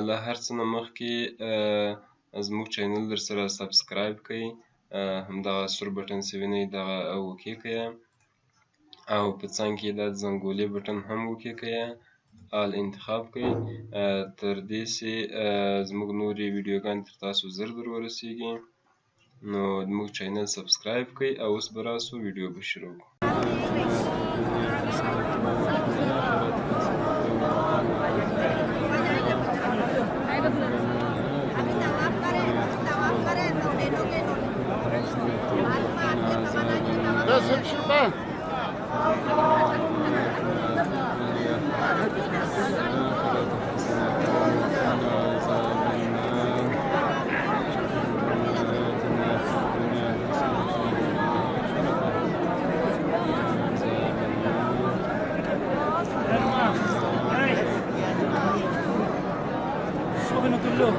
له هر څه نه مخکې زموږ چینل درسره سبسکرایب کړئ، همدغه سور بټن چې وینئ دغه وکښئ او په څنګ کې دا زنګولې بټن هم وکښئ، آل انتخاب کړئ، تر دې چې زموږ نورې ویډیوګانې تر تاسو ژر در ورسیږي. نو زموږ چینل سبسکرایب کړئ او اوس به راسو ویډیو به شروع کړو. شو بنقول له